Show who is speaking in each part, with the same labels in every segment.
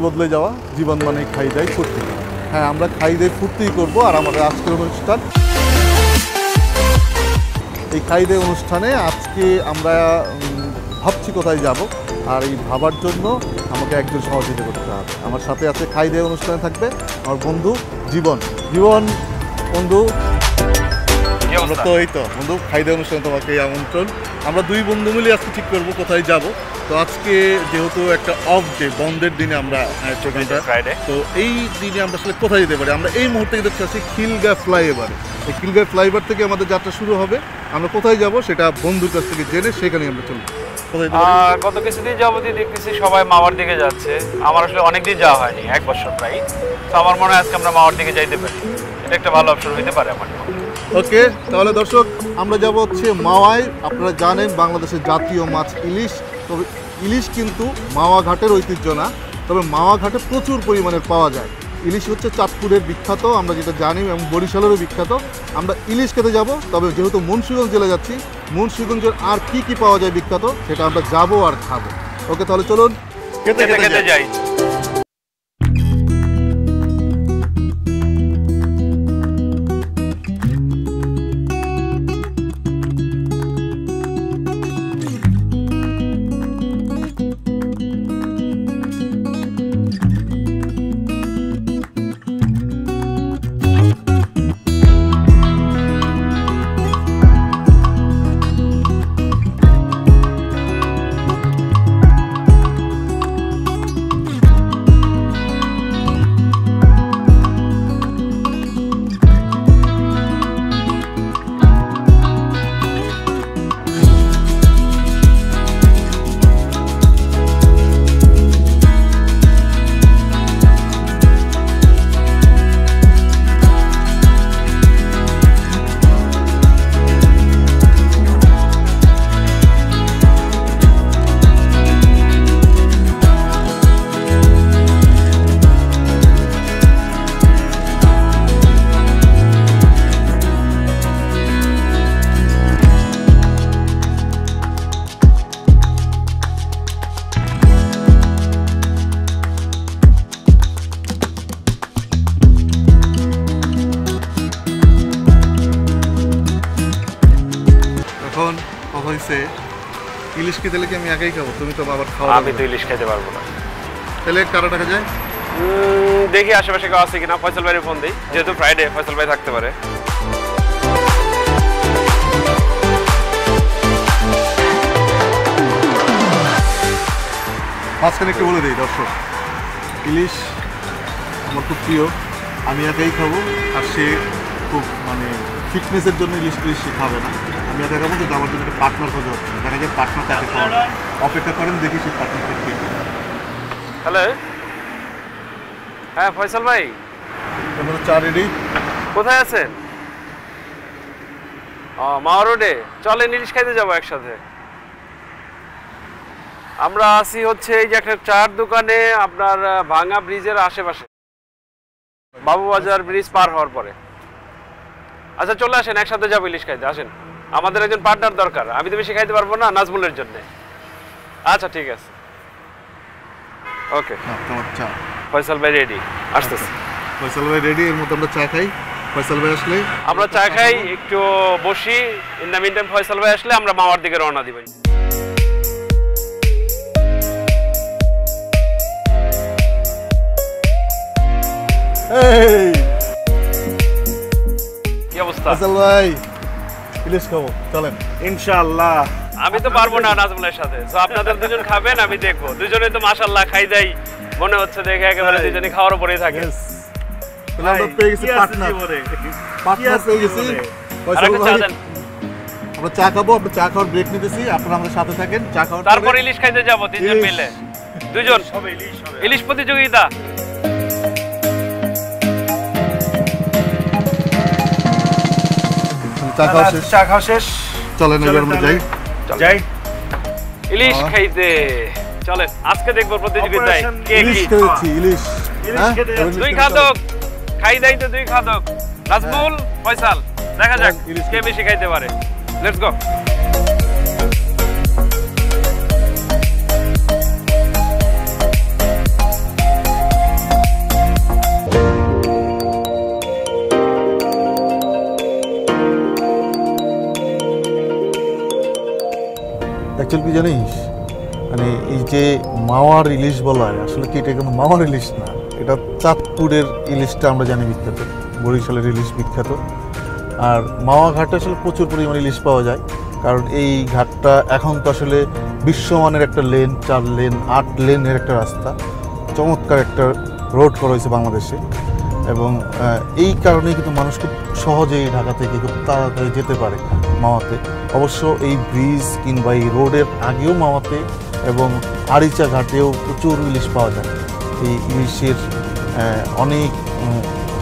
Speaker 1: বদলে যাওয়া, জীবন মানে খাই দাই ফুর্তি। হ্যাঁ, আমরা খাই দাই ফুর্তিই করবো। আর আমাদের আজকের অনুষ্ঠান, এই খাই দাই অনুষ্ঠানে আজকে আমরা ভাবছি কোথায় যাব। আর এই ভাবার জন্য আমাকে একজন সহযোগিতা করতে হবে। আমার সাথে আছে খাই দাই অনুষ্ঠানে থাকবে আমার বন্ধু জীবন। জীবন বন্ধু, তো এই তো বন্ধু, খাই দাই অনুষ্ঠানে তোমাকে আমন্ত্রণ। আমরা দুই বন্ধু মিলে আজকে ঠিক করবো কোথায় যাব। তো আজকে যেহেতু একটা অফ ডে, বন্ধের দিনে আমরা তো এই দিনে আমরা আসলে কোথায় যেতে পারি? আমরা এই মুহূর্তে দেখতে পাচ্ছি খিলগাঁও ফ্লাইওভার। এই খিলগাঁও ফ্লাইওভার থেকে আমাদের যাত্রা শুরু হবে। আমরা কোথায় যাব সেটা বন্ধুর কাছ থেকে জেনে সেখানে আমরা চলবো।
Speaker 2: গত কিছুদিন যাবতীয় দেখতেছি সবাই মাওয়ার দিকে যাচ্ছে। আমার আসলে অনেকদিন যাওয়া হয়নি, 1 বছর প্রায়। তো আমার মনে হয় আজকে আমরা মাওয়ার দিকে যাইতে পারি। এটা একটা ভালো অপশন হতে পারে আমার।
Speaker 1: ওকে, তাহলে দর্শক আমরা যাব হচ্ছে মাওয়ায়। আপনারা জানেন বাংলাদেশের জাতীয় মাছ ইলিশ। তবে ইলিশ কিন্তু মাওয়া ঘাটের ঐতিহ্য না, তবে মাওয়া ঘাটে প্রচুর পরিমাণে পাওয়া যায়। ইলিশ হচ্ছে চাঁদপুরের বিখ্যাত, আমরা যেটা জানি, এবং বরিশালেরও বিখ্যাত। আমরা ইলিশ খেতে যাব। তবে যেহেতু মুন্সিগঞ্জ জেলা যাচ্ছি, মুন্সিগঞ্জের আর কি কি পাওয়া যায় বিখ্যাত সেটা আমরা যাবো আর খাবো। ওকে, তাহলে চলুন খেতে খেতে যাই। ইলিশ খেতে কি আমি একাই খাবো? তুমি তো আবার খাওয়া।
Speaker 2: আমি তো ইলিশ খেতে পারবো না।
Speaker 1: তাহলে কারা টাকা যায়
Speaker 2: দেখি, আশেপাশে কেউ আছে কিনা। ফয়সাল ভাইয়ের ফোন দিই, যেহেতু ফ্রাইডে ফয়সাল ভাই থাকতে পারে।
Speaker 1: মাঝখানে একটু বলে দিই দর্শক, ইলিশ আমার খুব প্রিয়, আমি একাই খাবো। আর সে খুব মানে ফিটনেসের জন্য ইলিশ সে খাবে না। আমি একা খাবো, কিন্তু আমার জন্য একটা পার্টনার খোঁজা হচ্ছে। দেখা যায় পার্টনার তাকে খাওয়া। অপেক্ষা করেন, দেখি সেই পার্টনারকে কি।
Speaker 2: হ্যালো, হ্যাঁ ফয়সাল ভাই,
Speaker 1: চা রেডি?
Speaker 2: কোথায় আছেন? মাওয়া রোডে। চলেন ইলিশ খাইতে যাবো একসাথে। আমরা আছি হচ্ছে এই যে একটা চার দোকানে, আপনার ভাঙা ব্রিজের আশেপাশে, বাবুবাজার ব্রিজ পার হওয়ার পরে। আচ্ছা চলে আসেন, একসাথে যাবো ইলিশ খাইতে। আসেন, আমাদের একজন পার্টনার দরকার। আমি তো বেশি খাইতে পারবো না, নাজমুলের জন্য। আচ্ছা ঠিক আছে, ওকে। ফয়সাল ভাই রেডি, আসতেছে।
Speaker 1: ফয়সাল ভাই রেডি, এর মধ্যে আমরা চা খাই। ফয়সাল ভাই আসলে
Speaker 2: আমরা চা খাই, একটু বসি। In the meantime Faisal ভাই আসলে আমরা মাওয়ার দিকে রওনা দিব। কি অবস্থা
Speaker 1: ফয়সাল ভাই? ইলিশ খাবো, চলেন।
Speaker 2: ইনশাআল্লাহ। আমি তো পারবো না নাজমুলের সাথে, তো আপনাদের দুজন খাবেন, আমি দেখবো। দুজনে তো মাশাআল্লাহ খাই দেই মনে হচ্ছে, দেখে একেবারে দুজনে খাওয়ার উপরেই থাকে।
Speaker 1: আমরা পেয়ে গেছি পার্টনার পেয়ে গেছি। ফয়সাল ভাই, আমরা চা খাবো, আমরা চা খাওয়ার ব্রেক নিতেছি। আপনারা আমাদের সাথে থাকেন, চা খাওয়ার
Speaker 2: তারপর ইলিশ খাইতে যাবো তিনজন মিলে। দুজন ইলিশ প্রতিযোগিতা।
Speaker 1: চা খাওয়া শেষ, চলেন এবার আমরা যাই
Speaker 2: ইলিশ খাইতে। চলেন আজকে দেখবো প্রতিযোগিতায় কে কি
Speaker 1: ইলিশ।
Speaker 2: দুই খাদক খাই দেয় তো, দুই খাদক নাজমুল ফয়সাল। দেখা যাক কে বেশি খাইতে পারে। Let's go.
Speaker 1: অ্যাকচুয়ালি কি জানিস, মানে এই যে মাওয়ার ইলিশ বলা হয়, আসলে কি এটা কোনো মাওয়ার ইলিশ না, এটা চাঁদপুরের ইলিশটা আমরা জানি বিখ্যাত, বরিশালের ইলিশ বিখ্যাত। আর মাওয়া ঘাটে আসলে প্রচুর পরিমাণে ইলিশ পাওয়া যায়, কারণ এই ঘাটটা এখন তো আসলে বিশ্বমানের একটা লেন, 4 লেন 8 লেনের একটা রাস্তা, চমৎকার একটা রোড করা হয়েছে বাংলাদেশে। এবং এই কারণেই কিন্তু মানুষ খুব সহজেই ঢাকা থেকে খুব তাড়াতাড়ি যেতে পারে মাওয়াতে। অবশ্য এই ব্রিজ কিংবা এই রোডের আগেও মাওয়াতে এবং আরিচা ঘাটেও প্রচুর ইলিশ পাওয়া যায়। এই ইলিশের অনেক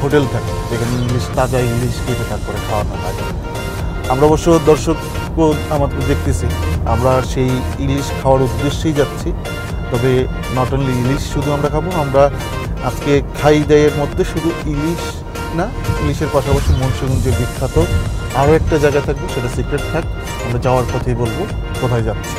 Speaker 1: হোটেল থাকে যেখানে ইলিশ, তাজা ইলিশ কেটে তারপরে খাওয়ানো হয়। আমরা অবশ্য দর্শক আমাদের দেখতেছি, আমরা সেই ইলিশ খাওয়ার উদ্দেশ্যেই যাচ্ছি। তবে নট অনলি ইলিশ শুধু আমরা খাবো, আমরা আজকে খাই দাইয়ের মধ্যে শুধু ইলিশ না, ইলিশের পাশাপাশি মুন্সিগঞ্জের বিখ্যাত আরও একটা জায়গা থাকবে, সেটা সিক্রেট থাক, আমরা যাওয়ার পথেই বলবো কোথায় যাচ্ছি।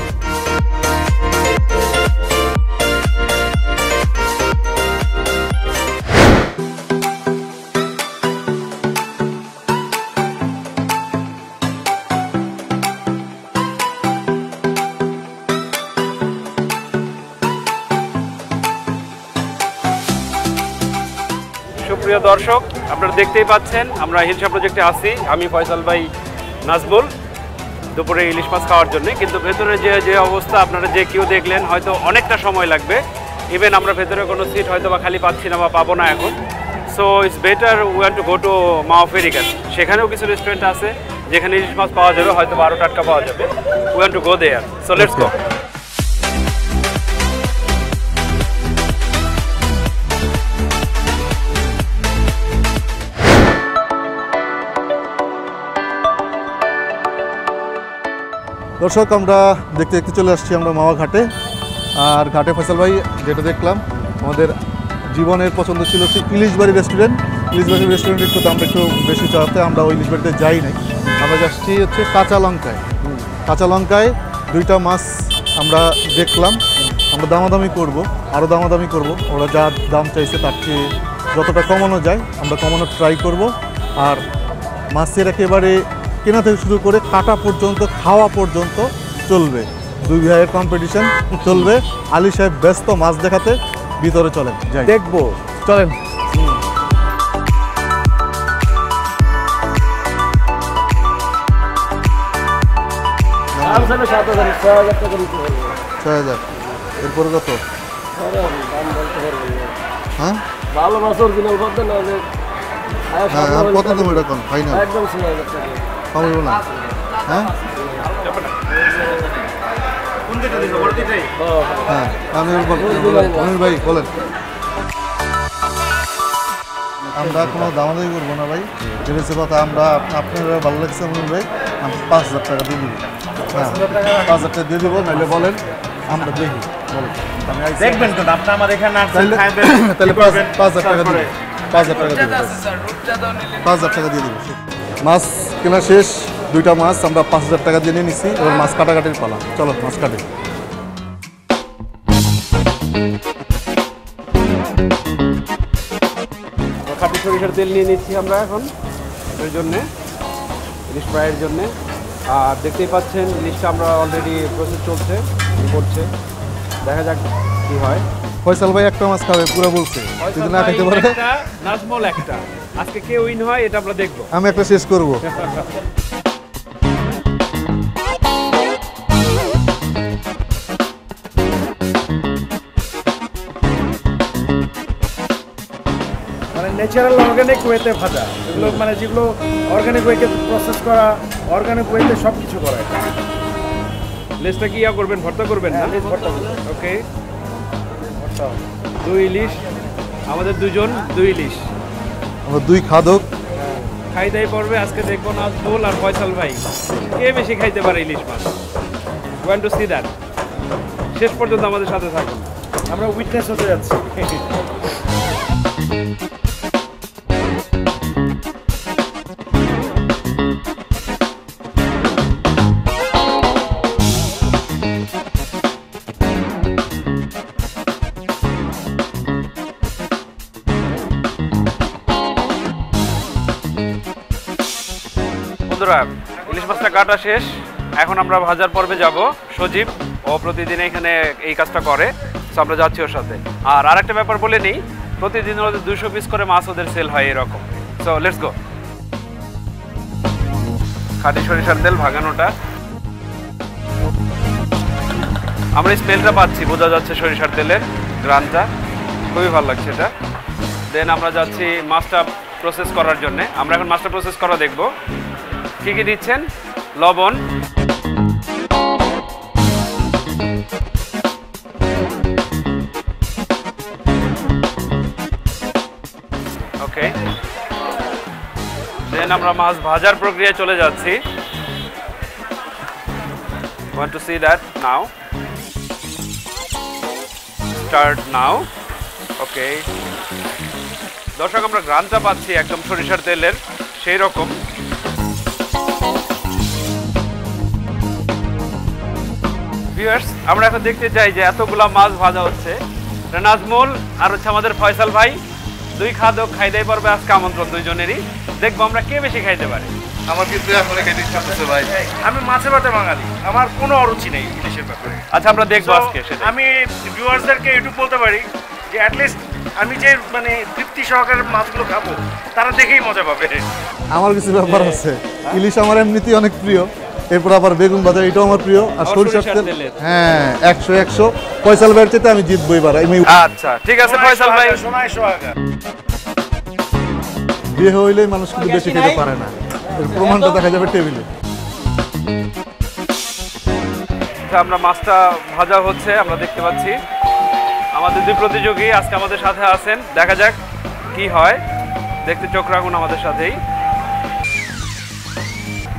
Speaker 2: সুপ্রিয় দর্শক, আপনারা দেখতেই পাচ্ছেন আমরা হিলসা প্রজেক্টে আছি। আমি ফয়সাল ভাই, নাজবুল, দুপুরে ইলিশ মাছ খাওয়ার জন্য। কিন্তু ভেতরে যে অবস্থা আপনারা যে কেউ দেখলেন, হয়তো অনেকটা সময় লাগবে। ইভেন আমরা ভেতরে কোনো সিট হয়তো বা খালি পাচ্ছি না বা পাবো না এখন। So it's better we want to go to Mawa ফেরিঘাট। সেখানেও কিছু রেস্টুরেন্ট আছে যেখানে ইলিশ মাছ পাওয়া যাবে, হয়তো আরও টাটকা পাওয়া যাবে। We want to go there, so let's go.
Speaker 1: দর্শক, আমরা দেখতে দেখতে চলে আসছি আমরা মাওয়া ঘাটে। আর ঘাটে ফয়সাল ভাই যেটা দেখলাম, আমাদের জীবনের পছন্দ ছিল হচ্ছে ইলিশ বাড়ি রেস্টুরেন্ট। ইলিশ বাড়ি রেস্টুরেন্ট একটু দামটা একটু বেশি চাওয়াতে আমরা ওই ইলিশ বাড়িতে যাই নাই। আমরা যাচ্ছি হচ্ছে কাঁচা লঙ্কায়। কাঁচা লঙ্কায় 2টা মাছ আমরা দেখলাম, আমরা দামাদামি করব, আরও দামাদামি করব। ওরা যা দাম চাইছে তার চেয়ে যতটা কমানো যায় আমরা কমানোর ট্রাই করব। আর মাছের একেবারে কেনা থেকে শুরু করে কাটা পর্যন্ত, খাওয়া পর্যন্ত চলবে। 2 ভাইয়ের কম্পিটিশন চলবে। আলী সাহেব ব্যস্ত মাছ দেখাতে, ভিতরে চলেন যাই দেখবো, চলেন। ছয় হাজার, এরপরে কত? হ্যাঁ,
Speaker 3: ভালো মাছ অরিজিনাল বলতে না যে
Speaker 1: হ্যাঁ, কত দেবো এটা কোন ফাইনাল?
Speaker 3: একদম 6000 টাকা
Speaker 1: কমাবো না? হ্যাঁ হ্যাঁ, আমি অনিল ভাই বলেন। আমরা কোনো দামাদামি করবো না ভাই, জেনেছে কথা। আমরা আপনারা ভালো লাগছে অনিল ভাই, আমি 5000 টাকা দিয়ে দিব। হ্যাঁ, 5000 টাকা দিয়ে দেবো, নাহলে বলেন আমরা দেখি। বলেন
Speaker 3: দেখবেন তো আপনি আমার এখানে
Speaker 1: তাহলে 5000 টাকা দিবেন। 5000 টাকা দিবেন, 5000 টাকা দিয়ে দেবো। মাছ কেনা শেষ, 2টা মাছ আমরা 5000 টাকা দিয়ে নিয়ে নিচ্ছি। এবার মাছ কাটাকাটির পালা, চলো মাছ কাটি।
Speaker 2: খাঁটি সরিষার তেল নিয়ে নিচ্ছি আমরা এখন এর জন্যে, ইলিশ ফ্রাইয়ের জন্যে। আর দেখতেই পাচ্ছেন ইলিশটা আমরা অলরেডি প্রসেস চলছে, করছে, দেখা যাক কি হয়।
Speaker 1: ফয়সাল ভাই একটা মাছ খাবে পুরো বলছে, যদি না খেতে পারে
Speaker 2: নাজমল একটা। আজকে কে উইন হয় এটা আমরা দেখবো।
Speaker 1: আমি একটা শেষ করবো।
Speaker 3: মানে ন্যাচারাল অর্গানিক ওয়েতে ভাজা, এগুলো মানে যেগুলো অর্গানিক ওয়েতে প্রসেস করা, অর্গানিক ওয়েতে সব কিছু করা।
Speaker 2: লেসটা কি ইয়া করবেন, ভর্তা করবেন না? ওকে, 2 ইলিশ, আমাদের 2জন 2 ইলিশ।
Speaker 1: আমরা 2 খাদক
Speaker 2: খাই দাই পড়বে আজকে, দেখবো নাজমুল আর ফয়সাল ভাই কে বেশি খাইতে পারে ইলিশ মাছ। Want to see that. শেষ পর্যন্ত আমাদের সাথে থাকুন,
Speaker 3: আমরা উইটনেস হতে যাচ্ছি।
Speaker 2: বন্ধুরা, ইলিশ মাছটা কাটা শেষ, এখন আমরা ভাজার পর্বে যাব। সজীব ও প্রতিদিন এখানে এই কাজটা করে, তো আমরা যাচ্ছি ওর সাথে। আর আরেকটা ব্যাপার বলে নিই, প্রতিদিন ওদের 200 পিস করে মাছ ওদের সেল হয় এরকম। সো লেটস গো। খাঁটি সরিষার তেল ভাঙানোটা, আমরা স্মেলটা পাচ্ছি, বোঝা যাচ্ছে সরিষার তেলের গ্রানটা, খুবই ভালো লাগছে এটা। দেন আমরা যাচ্ছি মাছটা প্রসেস করার জন্য। আমরা এখন মাছটা প্রসেস করা দেখব। কি কি দিচ্ছেন? লবণ, ওকে। দেন আমরা মাছ ভাজার প্রক্রিয়ায় চলে যাচ্ছি। Want to see that now? Start now. Okay. দর্শক, আমরা গ্রানটা পাচ্ছি একদম সরিষার তেলের, সেই রকম। ভিউয়ার্স, আমরা এখন দেখতে চাই যে এতগুলা মাছ ভাজা হচ্ছে। নাজমুল আর হচ্ছে আমাদের ফয়সাল ভাই, দুই খাদক খাইদাই পারবে আজকে আমন্ত্রণ দুইজনেরই। দেখবো আমরা কে বেশি খাইতে পারে।
Speaker 1: আমার কিন্তু এখন খেতে ইচ্ছা করছে ভাই।
Speaker 3: আমি মাছে ভাতে বাঙালি, আমার কোনো অরুচি নেই ইলিশের ব্যাপারে।
Speaker 2: আচ্ছা, আমরা দেখবো আজকে সেটা।
Speaker 3: আমি ভিউয়ার্সদেরকে এটুকু বলতে পারি যে অ্যাটলিস্ট আমি যে মানে তৃপ্তি সহকারে মাছগুলো খাবো, তারা দেখেই মজা পাবে।
Speaker 1: আমার কিছু ব্যাপার আছে, ইলিশ আমার এমনিতেই অনেক প্রিয়, এরপর আবার বেগুন ভাজা এটাও আমার প্রিয়, আর সরিষার তেল। হ্যাঁ, 100 ফয়সাল ভাইয়ের চেয়ে আমি জিতবো এবার।
Speaker 2: আচ্ছা ঠিক আছে ফয়সাল ভাই।
Speaker 3: সোনায় সোহাগা।
Speaker 1: বিয়ে হইলেই মানুষ কিন্তু বেশি খেতে পারে না, এর প্রমাণটা দেখা যাবে টেবিলে।
Speaker 2: আমরা মাছটা ভাজা হচ্ছে, আমরা দেখতে পাচ্ছি। আমাদের দুই প্রতিযোগী আজকে আমাদের সাথে আছেন, দেখা যাক কি হয়। দেখতে চোখ রাখুন আমাদের সাথেই।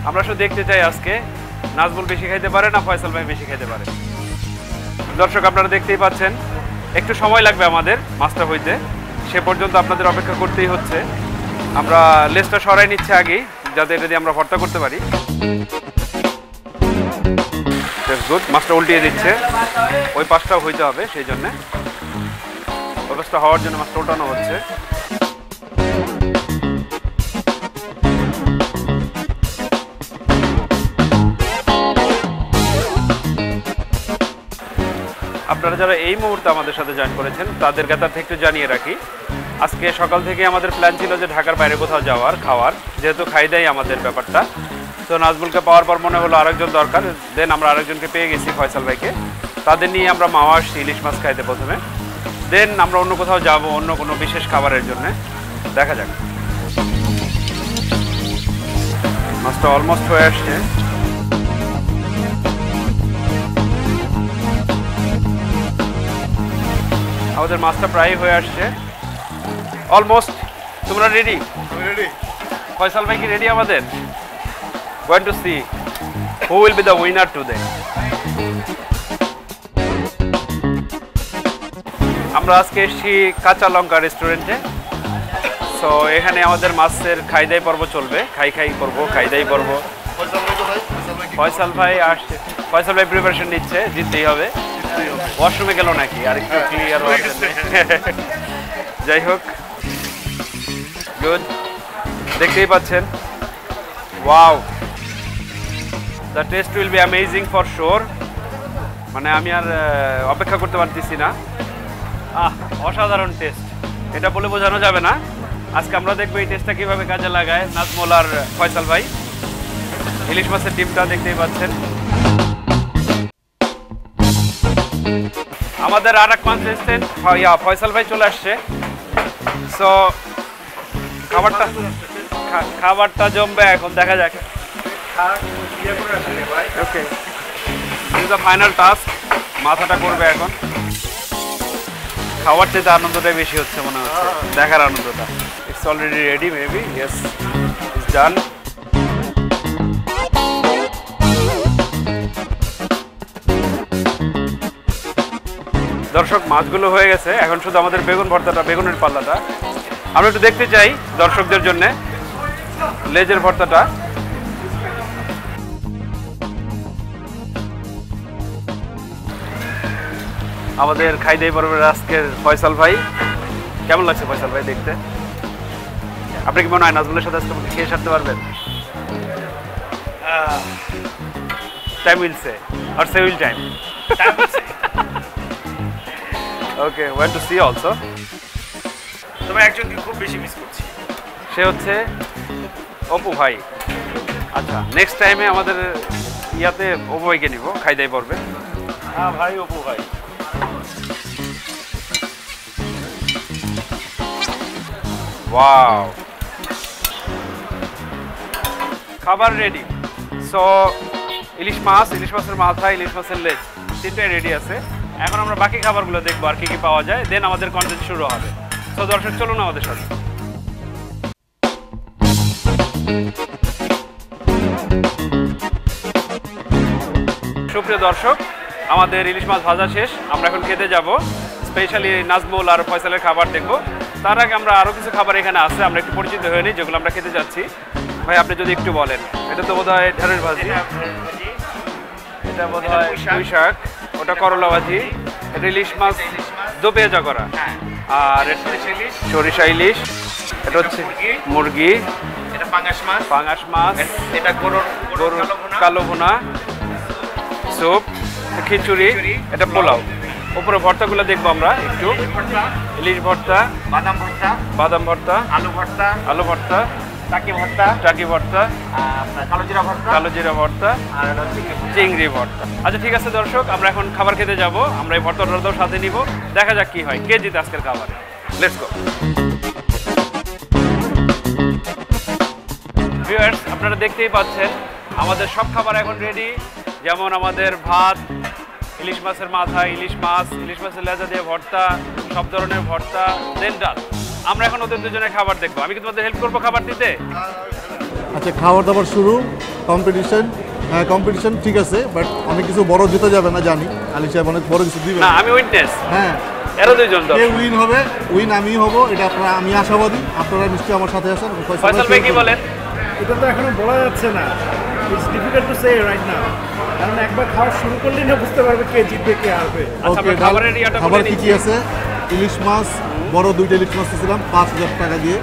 Speaker 2: আমরা শুধু দেখতে চাই আজকে নাজমুল বেশি খাইতে পারে না ফয়সাল ভাই বেশি খাইতে পারে। দর্শক, আপনারা দেখতেই পাচ্ছেন একটু সময় লাগবে আমাদের মাছটা হইতে, সে পর্যন্ত আপনাদের অপেক্ষা করতেই হচ্ছে। আমরা লেজটা সরাই নিচ্ছে আগেই, যাতে এটা দিয়ে আমরা ভর্তা করতে পারি। গুড, মাছটা উল্টিয়ে দিচ্ছে, ওই পাশটাও হইতে হবে, সেই জন্য ওই পাশটা হওয়ার জন্য মাছটা উল্টানো হচ্ছে। আপনারা যারা এই মুহূর্তে আমাদের সাথে জয়েন করেছেন তাদের কাতার থেকে একটু জানিয়ে রাখি, আজকে সকাল থেকে আমাদের প্ল্যান ছিল যে ঢাকার বাইরে কোথাও যাওয়ার, খাওয়ার, যেহেতু খাইদাই আমাদের ব্যাপারটা। তো নাজমুলকে পাওয়ার পর মনে হলো আরেকজন দরকার, দেন আমরা আরেকজনকে পেয়ে গেছি, ফয়সাল ভাইকে। তাদের নিয়ে আমরা মাওয়া আসছি ইলিশ মাছ খাইতে প্রথমে, দেন আমরা অন্য কোথাও যাব অন্য কোনো বিশেষ খাবারের জন্য। দেখা যাক। মাছটা অলমোস্ট হয়ে আসছে। আমাদের মাছটা প্রায় হয়ে আসছে, অলমোস্ট। তোমরা রেডি?
Speaker 1: রেডি।
Speaker 2: ফয়সাল ভাই কি রেডি আমাদের? Going to see who will be the winner today. আমরা আজকে এসেছি কাঁচা লঙ্কা রেস্টুরেন্টে। সো এখানে আমাদের মাছের খাইদাই পর্ব চলবে, খাই পর্ব, খাইদাই পর্ব। ফয়সাল ভাই আসছে, ফয়সাল ভাই প্রিপারেশন নিচ্ছে, জিততেই হবে। ওয়াশরুমে গেল নাকি আর একটু ক্লিয়ার হওয়ার জন্য। যাই হোক, গুড। দেখতেই পাচ্ছেন, wow, the test will be amazing for sure. মানে আমি আর অপেক্ষা করতে পারতেছি না। অসাধারণ টেস্ট, এটা বলে বোঝানো যাবে না। আজকে আমরা দেখবো এই টেস্টটা কীভাবে কাজে লাগায় নাজমুল আর ফয়সাল ভাই। ইলিশ মাছের ডিমটা দেখতেই পাচ্ছেন। আমাদের আর এক কনটেস্টেন্ট ফয়সাল ভাই চলে আসছে। সো খাবারটা জমবে এখন, দেখা যাক। ওকে, দিস দ্য ফাইনাল টাস্ক। মাথাটা করবে এখন। খাওয়ার চেয়ে আনন্দটাই বেশি হচ্ছে মনে হচ্ছে, দেখার আনন্দটা। It's already ready, maybe yes, it's ডান। দর্শক, মাছগুলো হয়ে গেছে, এখন শুধু আমাদের বেগুন ভর্তাটা, বেগুনের পাল্লাটা আমরা একটু দেখতে চাই দর্শকদের জন্য। লেজের ভর্তাটা আমাদের খাইদাই পর্বের আজকের ফয়সাল ভাই। কেমন লাগছে ফয়সাল ভাই দেখতে? আপনি কি মনে হয় নাজমুলের সাথে আজকে খেয়ে সারতে পারবেন? টাইম উইল সে আর say will time okay when to see also.
Speaker 3: তবে একজনকে খুব বেশি মিস করছি,
Speaker 2: সে হচ্ছে অপু ভাই। আচ্ছা নেক্সট টাইমে আমাদের ইয়াতে অপু ভাইকে নিব, খাইদাই পড়বে।
Speaker 3: হ্যাঁ ভাই, অপু ভাই।
Speaker 2: ওয়াও, খাবার রেডি। সো ইলিশ মাছের মাথা, ইলিশ মাছের লেজ তিনটাই রেডি আছে। এখন আমরা বাকি খাবারগুলো দেখবো আর কি কি পাওয়া যায়, দেন আমাদের কন্টেন্ট শুরু হবে। সো দর্শক চলুন আমাদের সাথে। সুপ্রিয় দর্শক, আমাদের ইলিশ মাছ ভাজা শেষ, আমরা এখন খেতে যাব। স্পেশালি নাজমুল আর ফয়সালের খাবার দেখবো। তার আগে আমরা আরও কিছু খাবার এখানে আছে, আমরা একটু পরিচিত হয়ে নিই যেগুলো আমরা খেতে যাচ্ছি। ভাই আপনি যদি একটু বলেন, এটা তো বোধহয় ঢেঁড়স ভাজি, এটা বোধহয় পুঁই শাক, ওটা করলা ভাজি, এটা ইলিশ মাছ দো পেঁয়াজা করা, আর সরিষা ইলিশ, এটা হচ্ছে মুরগি,
Speaker 3: এটা পাঙ্গাস মাছ,
Speaker 2: এটা গরুর কালো ভুনা, স্যুপ, খিচুড়ি, এটা পোলাও। উপরে ভর্তাগুলো দেখবো আমরা একটু। ইলিশ ভর্তা, বাদাম ভর্তা, আলু ভর্তা, টাকি ভর্তা, কালো জিরা ভর্তা, আর চিংড়ি ভর্তা। আচ্ছা ঠিক আছে দর্শক, আমরা এখন খাবার খেতে যাব। আমরা এই ভর্তাটাও সাথে নিব, দেখা যাক কি হয়, কে জিতে আজকের খাবারে। Let's go. ভিউয়ার্স, আপনারা দেখতেই পাচ্ছেন আমাদের সব খাবার এখন রেডি। যেমন আমাদের ভাত, ইলিশ মাছের মাথা, ইলিশ মাছের লেজা দিয়ে ভর্তা, সব ধরনের ভর্তা, দেন ডাল। আমরা এখন ওদের দুজনের খাবার দেখবো। আমি কি তোমাদের হেল্প করবো খাবার দিতে?
Speaker 1: আচ্ছা, খাবার দাবার শুরু, কম্পিটিশন। হ্যাঁ কম্পিটিশন ঠিক আছে, বাট অনেক কিছু বড় জিতে যাবে না জানি। আলী সাহেব অনেক বড় কিছু দিবে
Speaker 2: না, আমি উইটনেস।
Speaker 1: হ্যাঁ,
Speaker 2: এরা দুইজন
Speaker 1: কে উইন হবে, উইন আমি হব, এটা আপনারা, আমি আশাবাদী। আপনারা নিশ্চয়ই আমার সাথে আছেন।
Speaker 2: ফয়সাল ভাই কি বলেন?
Speaker 3: এটা তো এখনো বলা যাচ্ছে না, it's difficult to say right now, কারণ একবার খাওয়া শুরু করলেই না বুঝতে পারবে কে জিতবে কে হারবে।
Speaker 2: আচ্ছা, আমরা খাবারের ইয়াটা
Speaker 1: খাবার
Speaker 2: বলে
Speaker 1: কি কি
Speaker 2: নিচ্ছি।
Speaker 1: আছে? ইলিশ মাছ, বড় 2টা ইলিশ মাছ দিয়েছিলাম 5000 টাকা দিয়ে।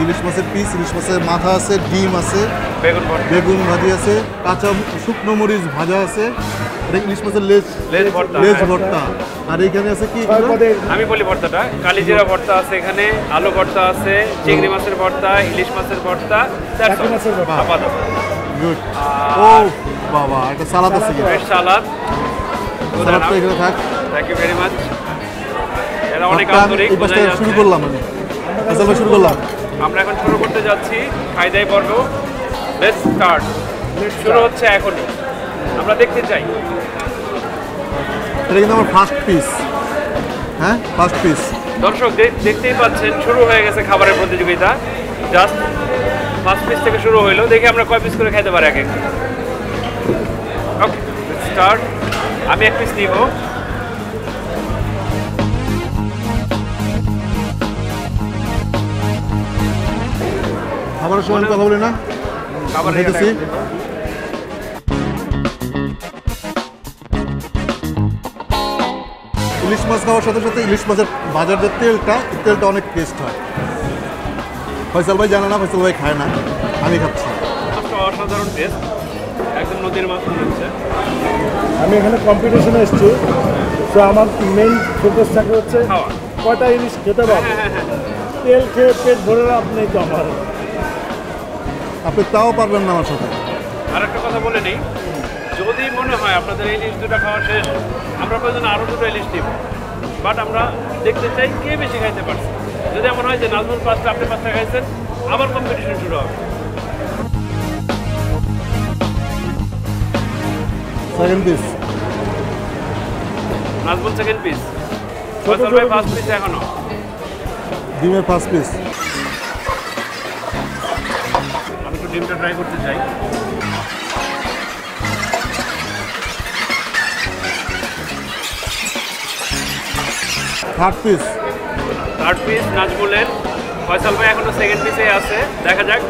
Speaker 1: ইলিশ মাছের পিস, ইলিশ মাছের মাথা আছে, ডিম আছে, বেগুন ভাজি আছে, কাঁচা শুকনো মরিচ ভাজা আছে, এটা ইলিশ মাছের লেজ ভর্তা। আর এইখানে আছে কি,
Speaker 2: আমি বলি ভর্তাটা, কালিজিরা ভর্তা আছে, এখানে আলু ভর্তা আছে, চিংড়ি মাছের ভর্তা, ইলিশ মাছের ভর্তা,
Speaker 1: গুড। ও বাবা, একটা সালাদ আছে,
Speaker 2: ফ্রেশ সালাদ।
Speaker 1: সালাদটা এখানে থাক।
Speaker 2: Thank you very much. এরা অনেক আন্তরিক, বোঝা যাচ্ছে।
Speaker 1: শুরু করলাম আমি, আসলে শুরু করলাম।
Speaker 2: আমরা এখন শুরু করতে যাচ্ছি খাইদাই পর্ব। Let's start. শুরু হচ্ছে এখনই, আমরা দেখতে চাই।
Speaker 1: এটা কিন্তু আমার ফার্স্ট পিস। হ্যাঁ, ফার্স্ট পিস।
Speaker 2: দর্শক দেখতেই পাচ্ছেন শুরু হয়ে গেছে খাবারের প্রতিযোগিতা। জাস্ট ফার্স্ট পিস থেকে শুরু হইলো, দেখি আমরা কয় পিস করে খাইতে পারি এক এক। Okay start. আমি এক পিস নিব।
Speaker 1: খাবারের সময় কথা বলি না,
Speaker 2: খাবার
Speaker 1: খাইতেছি। ইলিশ মাছ খাওয়ার সাথে সাথে ইলিশ মাছের ভাজার যে তেলটা অনেক টেস্ট হয়। ফয়সাল ভাই জানে না, ফয়সাল ভাই খায় না, আমি খাচ্ছি।
Speaker 2: অসাধারণ টেস্ট, একদম নদীর মাছ মনে হচ্ছে।
Speaker 3: আমি এখানে কম্পিটিশনে এসেছি, তো আমার মেইন ফোকাস থাকে হচ্ছে
Speaker 2: খাওয়া।
Speaker 3: কয়টা ইলিশ খেতে পারবো। তেল খেয়ে পেট ভরে লাভ নেই তো আমার।
Speaker 1: আপনি তাও পারবেন না আমার সাথে।
Speaker 2: আর একটা কথা বলে নেই, যদি মনে হয় আপনাদের এই ইলিশ দুটো খাওয়া শেষ, আমরা প্রয়োজন আরও দুটো ইলিশ নিব। বাট আমরা দেখতে চাই কে বেশি খাইতে পারছে। যদি এমন হয় যে নাজমুল 5টা, আপনি 5টা খাইছেন, আবার কম্পিটিশন শুরু হবে।
Speaker 1: Second piece,
Speaker 2: Nazmul second piece, Faisal ভাই ফার্স্ট পিস এখনো।
Speaker 1: ডিমের ফার্স্ট পিস।
Speaker 2: আমি একটু ডিমটা ট্রাই করতে চাই।
Speaker 1: Third piece, নাজমুলের। ফয়সাল ভাই এখনো সেকেন্ড পিসে আছে, দেখা যাক।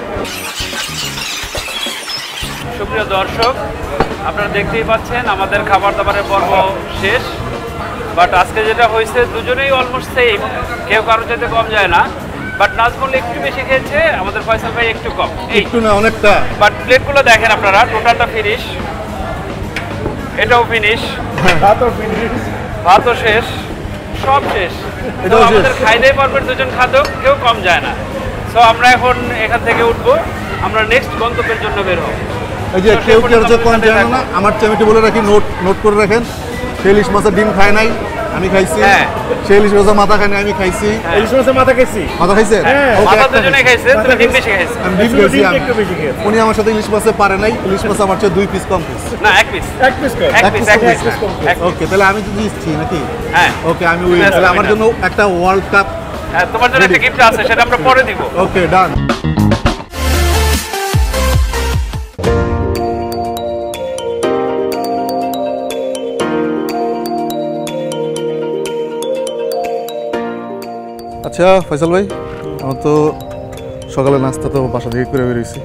Speaker 1: সুপ্রিয় দর্শক, আপনারা দেখতেই পাচ্ছেন আমাদের খাবার দাবারের পর্ব শেষ। বাট আজকে যেটা হয়েছে, দুজনেই অলমোস্ট সেম, কেউ কারোর চাইতে কম যায় না। বাট নাজমুল একটু বেশি খেয়েছে, আমাদের ফয়সাল ভাই একটু কম। একটু না অনেকটা।
Speaker 2: বাট প্লেটগুলো দেখেন আপনারা, টোটালটা ফিনিশ। এটাও ফিনিশ,
Speaker 3: ভাতও finish।
Speaker 2: ভাতও শেষ, সব শেষ। তো
Speaker 1: এটাও শেষ।
Speaker 2: আমাদের খাইদাই পর্বের দুজন খাদক কেউ কম যায় না। সো আমরা এখন এখান থেকে উঠবো, আমরা নেক্সট গন্তব্যের জন্য বের হব।
Speaker 1: এই যে
Speaker 2: তো সেই
Speaker 1: কেউ কেউ
Speaker 2: পর্যন্ত
Speaker 1: যে
Speaker 2: আমরা
Speaker 1: কোন
Speaker 2: সাথে
Speaker 1: জানো
Speaker 2: থাকবো।
Speaker 1: না, আমার চ্যানেলটি বলে রাখি, নোট করে রাখেন। সে ইলিশ মাছের ডিম খায় নাই, আমি খাইছি।
Speaker 2: হ্যাঁ।
Speaker 1: সে ইলিশ মাছের মাথা খায় নাই, আমি খাইছি।
Speaker 3: ইলিশ মাছের মাথা খেয়েছি।
Speaker 1: মাথা খাইছে?
Speaker 3: হ্যাঁ।
Speaker 1: ওকে,
Speaker 2: মাথা
Speaker 1: একটা
Speaker 2: দুজনে খাইছে, তুমি ডিম বেশি খাইছো।
Speaker 1: আমি ডিম
Speaker 3: শুধু
Speaker 1: খাইছি।
Speaker 3: ডিমটা একটু বেশি খেয়েছি।
Speaker 1: উনি আমার সাথে ইলিশ মাছে পারে নাই, ইলিশ মাছ আমার চেয়ে 2 পিস কম পিস।
Speaker 2: না, এক পিস।
Speaker 3: এক piece করে।
Speaker 2: এক পিস, এক পিস,
Speaker 1: piece
Speaker 2: এক piece।
Speaker 1: ওকে, তাহলে আমি যদি ইচ্ছি নাকি?
Speaker 2: হ্যাঁ।
Speaker 1: ওকে, আমি
Speaker 2: তুমি
Speaker 1: উইন।
Speaker 2: আছো
Speaker 1: তাহলে আমার
Speaker 2: winner।
Speaker 1: জন্য একটা ওয়ার্ল্ড কাপ।
Speaker 2: হ্যাঁ, তোমার জন্য একটা গিফট আছে, সেটা আমরা পরে দিব।
Speaker 1: ওকে, ডান। আচ্ছা ফয়সাল ভাই, আমার তো সকালে নাস্তা তো বাসা থেকে করে বেরিয়েছি,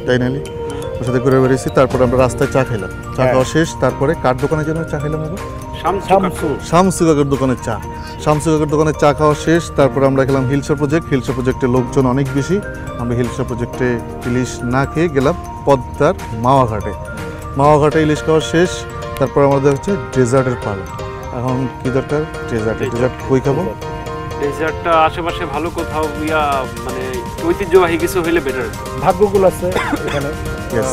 Speaker 1: তাই নালি বাসা থেকে করে বেরিয়েছি। তারপরে আমরা রাস্তায় চা খেলাম, চা খাওয়া শেষ। তারপরে কার দোকানে যেন চা খেলাম এখন?
Speaker 3: শামসু।
Speaker 1: শামসু কাকার দোকানের চা। শামসু কাকার দোকানে চা খাওয়া শেষ। তারপরে আমরা খেলাম হিলসা প্রজেক্ট। হিলসা প্রজেক্টে লোকজন অনেক বেশি। আমরা হিলসা প্রজেক্টে ইলিশ না খেয়ে গেলাম পদ্মার মাওয়াঘাটে। মাওয়াঘাটে ইলিশ খাওয়া শেষ। তারপর আমাদের হচ্ছে ডেজার্টের পাল। এখন কি দরকার? ডেজার্ট কই খাবো?
Speaker 2: ডেজার্টটা আশেপাশে ভালো কোথাও মানে ঐতিহ্যবাহী কিছু হইলে বেটার।
Speaker 3: ভাগ্যকুল আছে এখানে।
Speaker 1: Yes.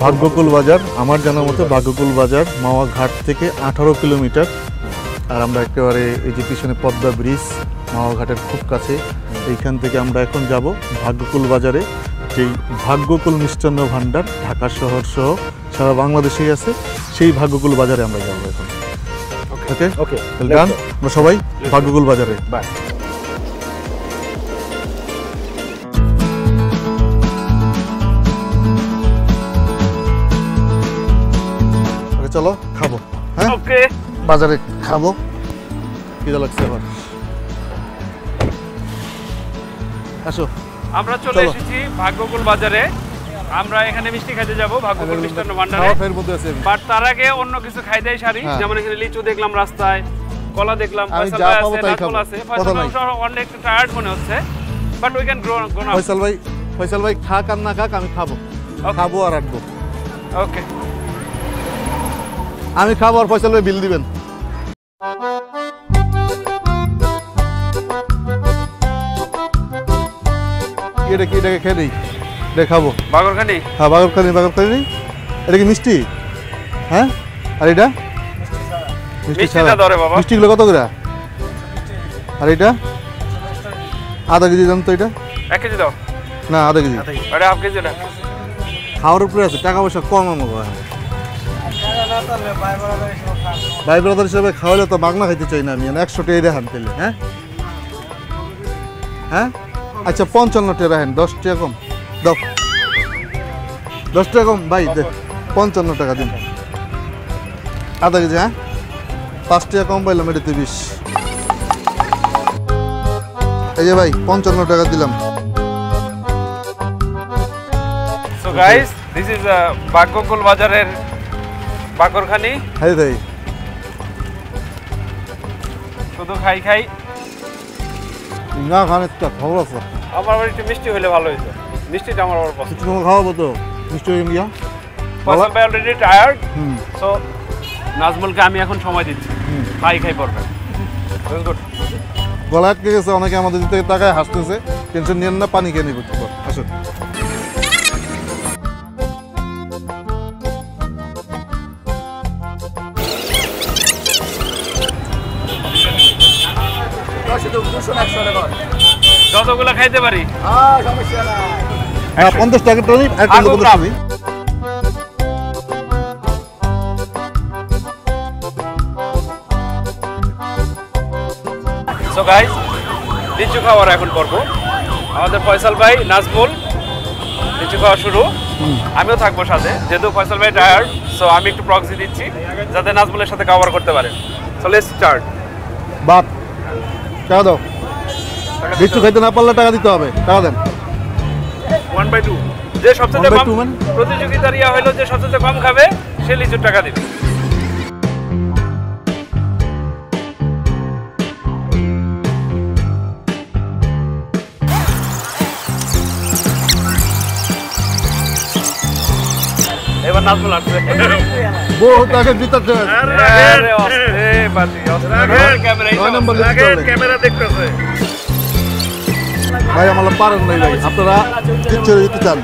Speaker 1: ভাগ্যকুল বাজার, আমার জানা মতো ভাগ্যকুল বাজার মাওয়া ঘাট থেকে 18 কিলোমিটার। আর আমরা একেবারে এই যে পিছনে পদ্মা ব্রিজ, মাওয়া ঘাটের খুব কাছে। এইখান থেকে আমরা এখন যাব ভাগ্যকুল বাজারে, যেই ভাগ্যকুল মিষ্টান্ন ভাণ্ডার ঢাকা শহর সহ সারা বাংলাদেশেই আছে, সেই ভাগ্যকুল বাজারে আমরা যাবো এখন। ওকে
Speaker 3: ওকে।
Speaker 1: তাহলে ডান, আমরা সবাই ভাগ্যকুল বাজারে।
Speaker 3: বাই।
Speaker 1: ওকে, চলো খাবো। হ্যাঁ,
Speaker 2: ওকে,
Speaker 1: বাজারে খাবো। খিদা লাগছে আবার। আসো।
Speaker 2: আমরা চলে
Speaker 1: চলো।
Speaker 2: এসেছি ভাগ্যকুল বাজারে। আমরা এখানে মিষ্টি খাইতে যাব ভাগ্যকুল মিষ্টান্ন ভান্ডারে।
Speaker 1: খাওয়া ফের মধ্যে আছে আমি।
Speaker 2: বাট তার আগে অন্য কিছু খাই দেয় সারি,
Speaker 1: হ্যাঁ।
Speaker 2: যেমন এখানে লিচু দেখলাম রাস্তায়, কলা দেখলাম,
Speaker 1: আমি
Speaker 2: ফয়সাল
Speaker 1: যা
Speaker 2: ভাই
Speaker 1: পাবো
Speaker 2: আছে,
Speaker 1: তাই
Speaker 2: নাজমুল
Speaker 1: খাবো।
Speaker 2: আছে।
Speaker 1: কথা
Speaker 2: ফয়সাল
Speaker 1: নাই।
Speaker 2: ভাই অনেক একটু টায়ার্ড মনে হচ্ছে, but we can grow up.
Speaker 1: Faisal ভাই খাক আর না খাক, আমি খাবো। খাবো আর রাখবো।
Speaker 2: ওকে,
Speaker 1: আমি খাবো আর ফয়সাল ভাই বিল দিবেন। এটাকে খেয়ে নেই, এটা খাবো।
Speaker 2: বাগরখানি
Speaker 1: হ্যাঁ, বাগরখানি এটা কি মিষ্টি? হ্যাঁ, আর এটা
Speaker 2: মিষ্টিটা ধরে বাবা।
Speaker 1: মিষ্টিগুলো কত করে? আর এটা আধা কেজি দাম তো। এটা
Speaker 2: 1 কেজি দাও।
Speaker 1: না, আধা কেজি।
Speaker 2: আরে হাফ কেজি না।
Speaker 1: খাওয়ার উপরে আছে, টাকা পয়সা কম আমাকে। ভাই ব্রাদার হিসাবে খাওয়ালে তো বাংলা খাইতে চাই না আমি। 100 টাকা রেহান পেলে। হ্যাঁ হ্যাঁ, আচ্ছা 55 টাকা রেহান, 10 টাকা কম দাও। 10 টাকা কম ভাই, 55 টাকা দিন আধা কেজি। হ্যাঁ, 5 টাকা কম পাইলাম, এটাতে 20। এই যে ভাই 55 টাকা দিলাম।
Speaker 2: So guys, this is Bhagyakul বাজারের বাগরখানি।
Speaker 1: হ্যাঁ ভাই,
Speaker 2: শুধু খাই
Speaker 1: না খান একটা খবর আছে।
Speaker 2: আমার আবার একটু মিষ্টি হলে ভালো হইতো। মিষ্টিটা আমার আবার পছন্দ।
Speaker 1: কিছু তোমার খাওয়াবো তো মিষ্টি হয়ে গিয়া।
Speaker 2: ফয়সাল ভাই অলরেডি টায়ার্ড,
Speaker 1: হুম,
Speaker 2: সো নাজমুলকে আমি এখন সময় দিচ্ছি। খাই পড়বে। গুড।
Speaker 1: গলা আটকে গেছে, অনেকে আমাদের দিকে তাকায় হাসতেছে। টেনশন নিয়েন না, পানি খেয়ে নিব। আসুন।
Speaker 2: যতগুলো খাইতে পারি।
Speaker 1: হ্যাঁ, 50 টাকা টনি আর 50 টাকা দিই।
Speaker 2: সো গাইস, লিচু খাওয়ার এখন পর্ব। আমাদের ফয়সাল ভাই, নাজমুল লিচু খাওয়া শুরু। আমিও থাকবো সাথে, যেহেতু ফয়সাল ভাই টায়ার্ড, সো আমি একটু প্রক্সি দিচ্ছি যাতে নাজমুলের সাথে কভার করতে পারে। So let's start.
Speaker 1: বাপ টাকা দাও। লিচু খাইতে না পারলে টাকা দিতে হবে। টাকা দেন।
Speaker 2: 1/2। যে সবচেয়ে
Speaker 1: 1/2
Speaker 2: কম
Speaker 1: মানে?
Speaker 2: প্রতিযোগিতার হলো যে সবচেয়ে কম খাবে সে লিচুর টাকা দিবে। এবার নাজমুল আসছে।
Speaker 1: বহুত আগে জিতাচ্ছে।
Speaker 2: আরে অস্তে বাজি, অস্তে ক্যামেরা এই
Speaker 1: 9 নম্বর
Speaker 2: সমস্যা।
Speaker 1: লিস্টে চলে।
Speaker 3: ক্যামেরা দেখতেছে।
Speaker 1: ভাই আমার পারেন নাই ভাই, আপনারা কিচ্ছু দিতে চান,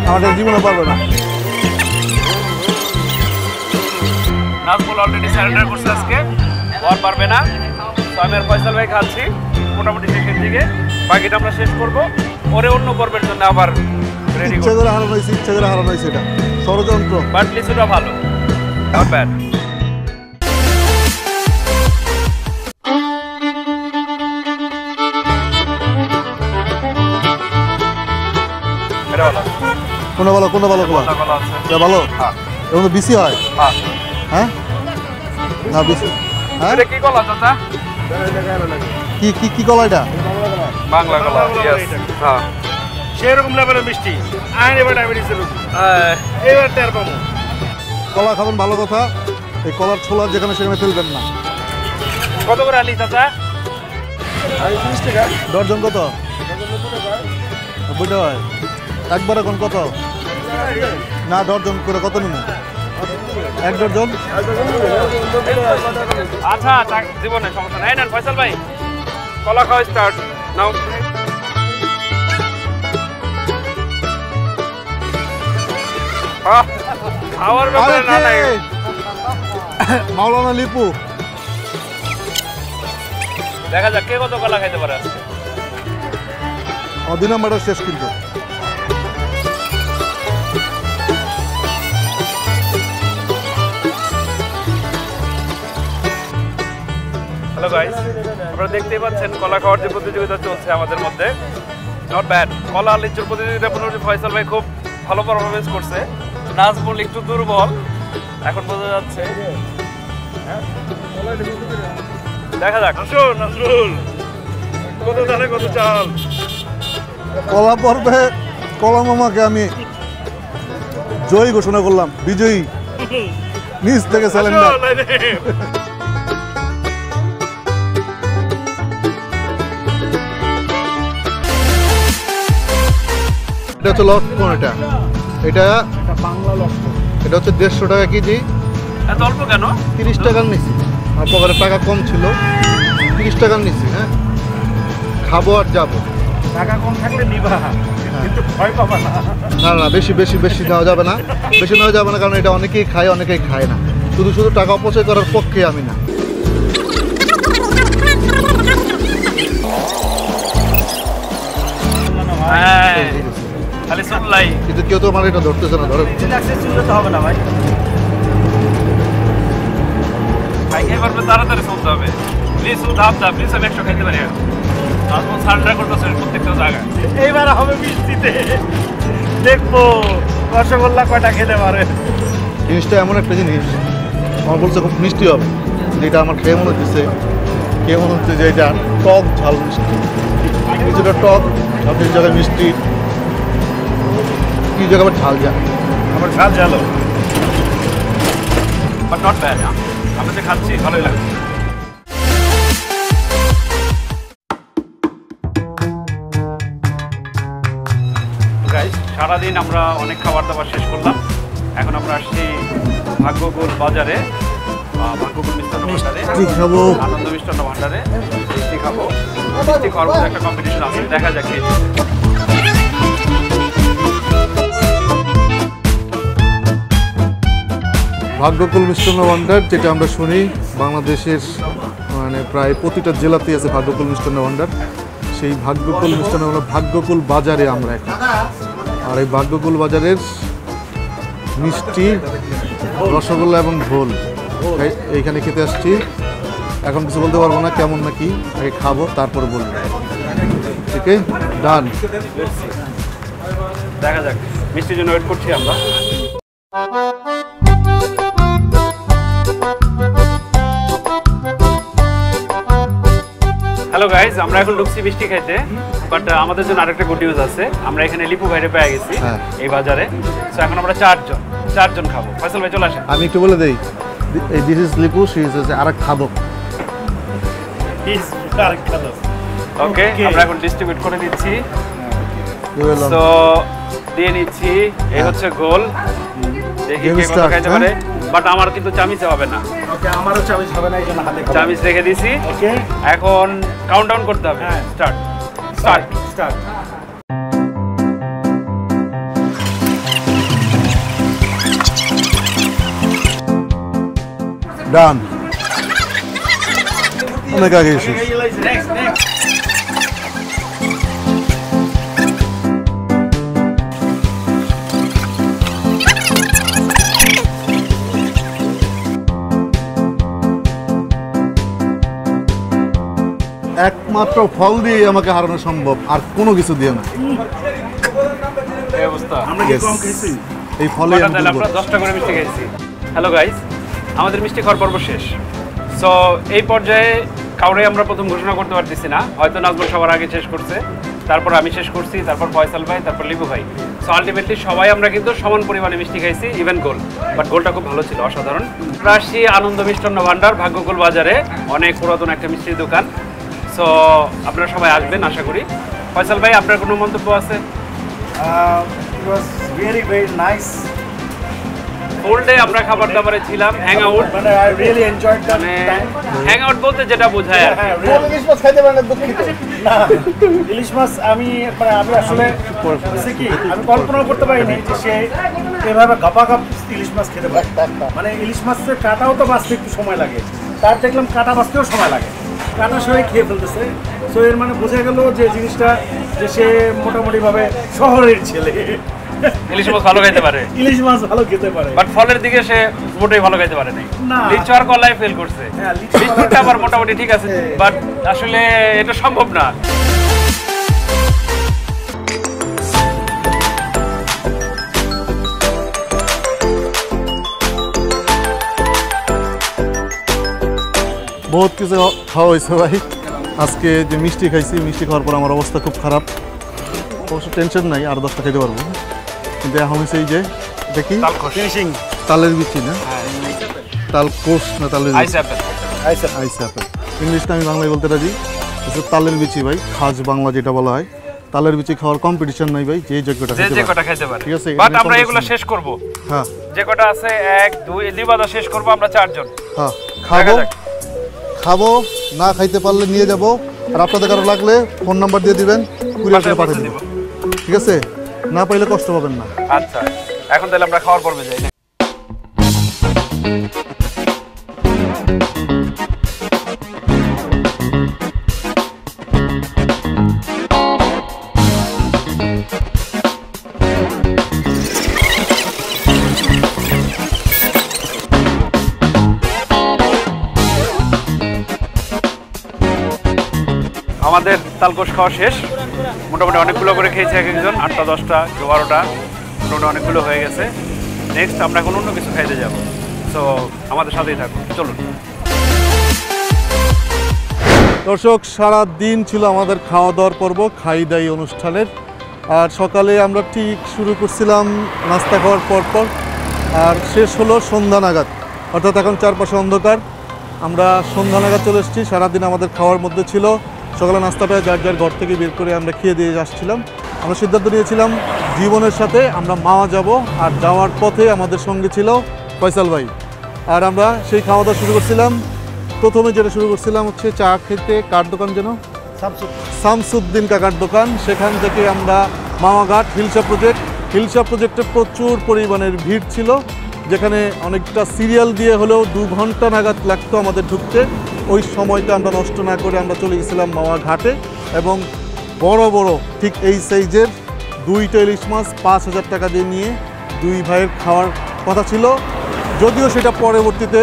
Speaker 1: আমাদের জীবনে পারবে না।
Speaker 2: নাজমুল অলরেডি সারেন্ডার করছে আজকে, আর পারবে না। তো আমি আর ফয়সাল ভাই খাচ্ছি মোটামুটি শেষের দিকে, বাকিটা আমরা শেষ করব, পরে অন্য পর্বের জন্য আবার রেডি
Speaker 1: ইচ্ছা
Speaker 2: করব।
Speaker 1: করে হারানো হয়েছে, ইচ্ছা করে হারানো হয়েছে, এটা ষড়যন্ত্র।
Speaker 2: বাট লিচুটা ভালো, নট ব্যাড। এটা ভালো,
Speaker 1: কোনটা ভালো, কোনটা ভালো, কোনটা
Speaker 2: ভালো আছে।
Speaker 1: এটা ভালো?
Speaker 2: হ্যাঁ
Speaker 1: এবং বিসি হয়,
Speaker 2: হ্যাঁ।
Speaker 1: হ্যাঁ না বিসি, হ্যাঁ
Speaker 2: এটা কি কলা চাচা?
Speaker 1: কি কি কি কলা এটা?
Speaker 2: বাংলা কলা, ইয়েস। হ্যাঁ
Speaker 3: সেরকম লেভেলের মিষ্টি। আইন এবার ডায়াবেটিসের রোগী। এবার টের পাবো।
Speaker 1: কলা খাবেন ভালো কথা, এই কলার ছোলা যেখানে সেখানে ফেলবেন না।
Speaker 2: কত করে আলি চাচা?
Speaker 3: 30 টাকা।
Speaker 1: ডর্জন কত? 90 টাকা হয়। একবার এখন কত? না ডর্জন করে কত নিন? 1 ডর্জন?
Speaker 2: আচ্ছা আচ্ছা, জীবনে সমস্যা নাই। নেন ফয়সাল ভাই, কলা খাওয়া স্টার্ট নাও। খাওয়ার ব্যাপারে না নাই।
Speaker 1: মাওলানা লিপু,
Speaker 2: দেখা যাক কে কত কলা খাইতে পারে আজকে।
Speaker 1: আমার 2 নাম্বারটা শেষ কিন্তু।
Speaker 2: হ্যালো গাইস, আপনারা দেখতেই পাচ্ছেন কলা খাওয়ার যে প্রতিযোগিতা চলছে আমাদের মধ্যে, নট ব্যাড। কলা লিচুর প্রতিযোগিতা ফয়সাল ভাই খুব ভালো পারফরমেন্স করছে, নাজমুল একটু দুর্বল এখন বোঝা যাচ্ছে। দেখা যাক।
Speaker 3: আসুন নাজরুল, কত ধানে কত চাল।
Speaker 1: কলা পর্বে কলা মামাকে আমি জয়ী ঘোষণা করলাম, বিজয়ী, নিচ থেকে স্যালেন্ডার। এটা হচ্ছে লটকন, এটা
Speaker 3: বাংলা লস্কর।
Speaker 1: এটা হচ্ছে 150 টাকা কেজি।
Speaker 2: এত অল্প কেন?
Speaker 1: 30 টাকার নিচ্ছি, আমার পকেটে টাকা কম ছিল, 30 টাকার নিচ্ছি। হ্যাঁ খাবো আর যাবো।
Speaker 3: টাকা কম থাকলে নিবা, কিন্তু ভয় পাবা না।
Speaker 1: না না বেশি বেশি বেশি নেওয়া যাবে না, বেশি নেওয়া যাবে না, কারণ এটা অনেকেই খায়, অনেকেই খায় না। শুধু শুধু টাকা অপচয় করার পক্ষে আমি না।
Speaker 2: হ্যাঁ খালি শুনলাই।
Speaker 1: কিন্তু কেউ তো আমার এটা ধরতেছে না, ধরে
Speaker 3: তো হবে না ভাই।
Speaker 2: খাই খাই পারবে, তাড়াতাড়ি চলতে হবে। লিচু ধাপ ধাপ, লিচু আমি 100 খাইতে পারি। নাজমুল সারেন্ডার করতেছে প্রত্যেকটা জায়গায়।
Speaker 3: এইবার হবে মিষ্টিতে, দেখবো রসগোল্লা কয়টা খেতে পারে।
Speaker 1: জিনিসটা এমন একটা জিনিস, আমার বলছে খুব মিষ্টি হবে, যেটা আমার খেয়ে মনে হচ্ছে, খেয়ে মনে হচ্ছে যে এটা টক ঝাল মিষ্টি, কিছুটা টক, আপনি জায়গায় মিষ্টি, কি জায়গায় আবার ঝাল যায়।
Speaker 3: আমার ঝাল ঝালো।
Speaker 2: But not bad. আমরা যে খাচ্ছি ভালোই লাগে। গাইস, সারাদিন আমরা অনেক খাবার দাবার শেষ করলাম, এখন আমরা আসছি ভাগ্যকুল বাজারে, ভাগ্যকুল মিষ্টান্ন ভান্ডারে,
Speaker 1: মিষ্টি খাবো।
Speaker 2: আনন্দ মিষ্টান্ন ভান্ডারে মিষ্টি খাবো। মিষ্টি খাওয়ার মধ্যে একটা কম্পিটিশন আছে, দেখা যাক কে জিতে।
Speaker 1: ভাগ্যকুল মিষ্টান্ন ভান্ডার, যেটা আমরা শুনি বাংলাদেশের মানে প্রায় প্রতিটা জেলাতেই আছে ভাগ্যকুল মিষ্টান্ন ভান্ডার। সেই ভাগ্যকুল মিষ্টান্ন ভান্ডার ভাগ্যকুল বাজারে আমরা এখন, আর এই ভাগ্যকুল বাজারের মিষ্টি, রসগোল্লা এবং ঘোল এইখানে খেতে আসছি। এখন কিছু বলতে পারবো না কেমন নাকি, আগে খাবো তারপর বলবো। ঠিক আছে, ডান।
Speaker 2: দেখা যাক, মিষ্টির জন্য ওয়েট করছি আমরা। হ্যালো গাইজ, আমরা এখন ঢুকছি মিষ্টি খাইতে, বাট আমাদের জন্য আরেকটা গুড নিউজ আছে। আমরা এখানে লিপু ভাইরে পেয়ে গেছি এই বাজারে। সো এখন আমরা চারজন খাবো। ফয়সাল ভাই চলে আসেন।
Speaker 1: আমি একটু বলে দেই, এই this is Lipu, she is আরেক খাদক।
Speaker 2: ওকে, আমরা এখন ডিস্ট্রিবিউট করে দিচ্ছি।
Speaker 1: You will
Speaker 2: সো দিয়ে নিচ্ছি। এই হচ্ছে গোল, দেখি কে কত
Speaker 1: Start,
Speaker 2: খাইতে পারে। বাট আমার কিন্তু চামিচে হবে না,
Speaker 3: ওকে আমারও চামিচ হবে না, এই জন্য হাতে খাবো।
Speaker 2: চামিচ রেখে দিছি।
Speaker 3: ওকে
Speaker 2: এখন কাউন্টডাউন করতে হবে।
Speaker 3: হ্যাঁ।
Speaker 2: Start start.
Speaker 3: স্টার্ট।
Speaker 1: ডান, অনেক আগে এসেছিস।
Speaker 3: Next next.
Speaker 1: একমাত্র ফল দিয়ে আমাকে হারানো সম্ভব, আর কোনো কিছু দিয়ে না।
Speaker 2: এই অবস্থা।
Speaker 3: আমরা কি
Speaker 1: Yes.
Speaker 3: কম খেয়েছি?
Speaker 1: এই ফলে
Speaker 2: কটা তাহলে আমরা 10টা করে মিষ্টি খেয়েছি। হ্যালো গাইস, আমাদের মিষ্টি খাওয়ার পর্ব শেষ। সো এই পর্যায়ে কাউরে আমরা প্রথম ঘোষণা করতে পারতেছি না, হয়তো নাজমুল সবার আগে শেষ করছে, তারপর আমি শেষ করছি, তারপর ফয়সাল ভাই, তারপর লিবু ভাই। সো আলটিমেটলি সবাই আমরা কিন্তু সমান পরিমাণে মিষ্টি খাইছি, ইভেন গোল। বাট গোলটা খুব ভালো ছিল, অসাধারণ। রাশি আনন্দ মিষ্টান্ন ভান্ডার ভাগ্যকুল বাজারে অনেক পুরাতন একটা মিষ্টির দোকান। সো আপনারা সবাই আসবেন আশা করি। ফয়সাল ভাই, আপনার কোনো মন্তব্য আছে?
Speaker 3: It was very very nice.
Speaker 2: Full day আমরা খাবার দাবারে ছিলাম, হ্যাং আউট।
Speaker 3: মানে I really enjoyed that
Speaker 2: মানে
Speaker 3: time.
Speaker 2: হ্যাং আউট বলতে যেটা বোঝায় আর কি।
Speaker 3: হ্যাঁ, really.
Speaker 1: ইলিশ মাছ খাইতে পারে না, দুঃখিত।
Speaker 3: না, ইলিশ মাছ আমি আসলে হচ্ছে কি, আমি কল্পনা করতে পারিনি যে সে এভাবে গাপা গাপ ইলিশ মাছ খেতে পারে। মানে ইলিশ মাছের কাটাও তো বাঁচতে একটু সময় লাগে, তার দেখলাম কাটা বাঁচতেও সময় লাগে, কাটা সবাই খেয়ে ফেলতেছে। তো এর মানে বোঝা গেল যে জিনিসটা, যে সে মোটামুটিভাবে শহরের ছেলে,
Speaker 2: ইলিশ মাছ ভালো খাইতে পারে,
Speaker 3: ইলিশ মাছ ভালো খেতে পারে।
Speaker 2: বাট ফলের দিকে সে মোটেই ভালো খাইতে পারে নাই।
Speaker 3: না।
Speaker 2: লিচু আর কলাই ফেল করছে।
Speaker 3: হ্যাঁ, লিচু কলাই-
Speaker 2: বিস্কুটটা আবার মোটামুটি ঠিক আছে, বাট আসলে এটা সম্ভব না।
Speaker 1: বহুত কিছু খাওয়া হয়েছে ভাই। আজকে যে মিষ্টি খাইছি, মিষ্টি খাওয়ার পর আমার অবস্থা খুব খারাপ। অবশ্য টেনশন নাই, আর 10টা খেতে পারবো। কিন্তু এখন হচ্ছে এই যে এটা কি
Speaker 2: তালখোস।
Speaker 3: ফিনিশিং
Speaker 1: তালের বিচি না, তালকোষ না তালের
Speaker 2: আইস অ্যাপেল।
Speaker 3: আইসা
Speaker 1: আইস অ্যাপেল। ইংলিশটা আমি বাংলায় বলতে রাজি। এটা তালের বিচি ভাই, খাস বাংলা যেটা বলা হয়। তালের বিচি খাওয়ার কম্পিটিশন নাই ভাই, যে যোগ্যটা
Speaker 2: যে
Speaker 1: খেতে
Speaker 2: যে
Speaker 1: পারে।
Speaker 2: কটা খাইতে পারে।
Speaker 1: ঠিক আছে,
Speaker 2: বাট
Speaker 1: এখানে
Speaker 2: আমরা
Speaker 1: competition
Speaker 2: এগুলো
Speaker 1: নেই।
Speaker 2: শেষ করব।
Speaker 1: হ্যাঁ
Speaker 2: যে কটা আছে 1 2 দুই বাদা শেষ করব আমরা 4 জন।
Speaker 1: হ্যাঁ, খাবো
Speaker 2: দেখা যাক।
Speaker 1: খাবো, না খাইতে পারলে নিয়ে যাব। আর আপনাদের কারো লাগলে ফোন নাম্বার দিয়ে দিবেন, কুরিয়ার করে
Speaker 2: বাসায়
Speaker 1: পাঠিয়ে
Speaker 2: পৌঁছে
Speaker 1: দেবো।
Speaker 2: দিব।
Speaker 1: ঠিক আছে, না পাইলে কষ্ট পাবেন না।
Speaker 2: আচ্ছা, এখন তাহলে আমরা খাওয়ার পর্বে যাই না? আমাদের তালকোষ খাওয়া শেষ। মোটামুটি অনেকগুলো করে খেয়েছে এক একজন, 8টা 10টা কেউ 12টা, মোটামুটি অনেকগুলো হয়ে গেছে। নেক্সট আমরা এখন অন্য কিছু খাইতে যাব। সো আমাদের সাথেই থাকুন, চলুন।
Speaker 1: দর্শক, সারা দিন ছিল আমাদের খাওয়া দাওয়ার পর্ব, খাই দাই অনুষ্ঠানের। আর সকালে আমরা ঠিক শুরু করছিলাম নাস্তা খাওয়ার পর, আর শেষ হলো সন্ধ্যা নাগাদ। অর্থাৎ এখন চারপাশে অন্ধকার, আমরা সন্ধ্যা নাগাদ চলে এসেছি। সারাদিন আমাদের খাওয়ার মধ্যে ছিল সকালে নাস্তাটা যার যার ঘর থেকে বের করে আমরা খেয়ে দিয়ে আসছিলাম। আমরা সিদ্ধান্ত নিয়েছিলাম জীবনের সাথে আমরা মাওয়া যাব, আর যাওয়ার পথে আমাদের সঙ্গে ছিল ফয়সাল ভাই। আর আমরা সেই খাওয়া দাওয়া শুরু করছিলাম। প্রথমে যেটা শুরু করছিলাম হচ্ছে চা খেতে, কার দোকান যেন, শামসুদ্দিন কাকার দোকান। সেখান থেকে আমরা মাওয়াঘাট হিলসা প্রজেক্টে প্রচুর পরিমাণের ভিড় ছিল, যেখানে অনেকটা সিরিয়াল দিয়ে হলেও 2 ঘন্টা নাগাদ লাগতো আমাদের ঢুকতে। ওই সময়টা আমরা নষ্ট না করে আমরা চলে গেছিলাম মাওয়াঘাটে, এবং বড় বড় ঠিক এই সাইজের 2টা ইলিশ মাছ 5,000 টাকা দিয়ে নিয়ে 2 ভাইয়ের খাওয়ার কথা ছিল। যদিও সেটা পরবর্তীতে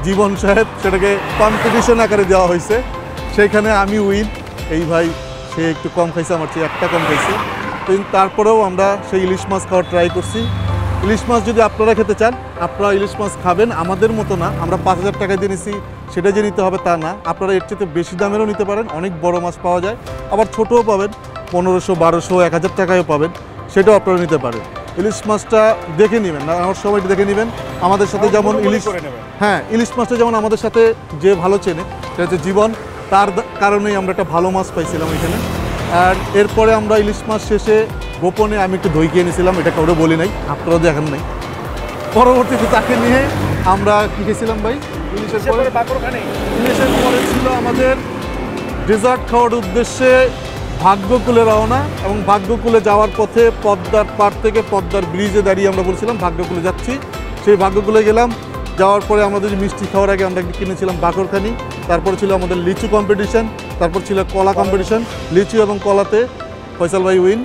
Speaker 1: জীবন সাহেব সেটাকে কম্পিটিশন আকারে দেওয়া হয়েছে, সেইখানে আমি উইন। এই ভাই সে একটু কম খাইছে, আমার চেয়ে একটা কম খাইছে। কিন্তু তারপরেও আমরা সেই ইলিশ মাছ খাওয়ার ট্রাই করছি। ইলিশ মাছ যদি আপনারা খেতে চান, আপনারা ইলিশ মাছ খাবেন, আমাদের মতো না। আমরা 5,000 টাকা দিয়ে নিছি, সেটা যে নিতে হবে তা না। আপনারা এর চেয়ে বেশি দামেরও নিতে পারেন, অনেক বড় মাছ পাওয়া যায়। আবার ছোটও পাবেন, 1500 1200 1000 টাকায়ও পাবেন, সেটাও আপনারা নিতে পারেন। ইলিশ মাছটা দেখে নেবেন, না আমার সবাই দেখে নেবেন। আমাদের সাথে যেমন ইলিশ, হ্যাঁ, ইলিশ মাছটা যেমন আমাদের সাথে যে ভালো চেনে, সেটা হচ্ছে জীবন, তার কারণেই আমরা একটা ভালো মাছ পাইছিলাম এখানে। আর এরপরে আমরা ইলিশ মাছ শেষে গোপনে আমি একটু দই খেয়ে নিয়েছিলাম, এটা কাউরে বলি নাই, আপনারাও দেখেন নাই। পরবর্তীতে তাকে নিয়ে আমরা কী খেয়েছিলাম ভাই? ইলিশের পরে ইলিশের পরে ছিল আমাদের ডেজার্ট খাওয়ার উদ্দেশ্যে ভাগ্যকুলে রওনা, এবং ভাগ্যকুলে যাওয়ার পথে পদ্মার পাড় থেকে পদ্মার ব্রিজে দাঁড়িয়ে আমরা বলছিলাম ভাগ্যকুলে যাচ্ছি। সেই ভাগ্যকুলে গেলাম, যাওয়ার পরে আমাদের মিষ্টি খাওয়ার আগে আমরা কিনেছিলাম বাকরখানি, তারপর ছিল আমাদের লিচু কম্পিটিশন, তারপর ছিল কলা কম্পিটিশন। লিচু এবং কলাতে ফয়সাল ভাই উইন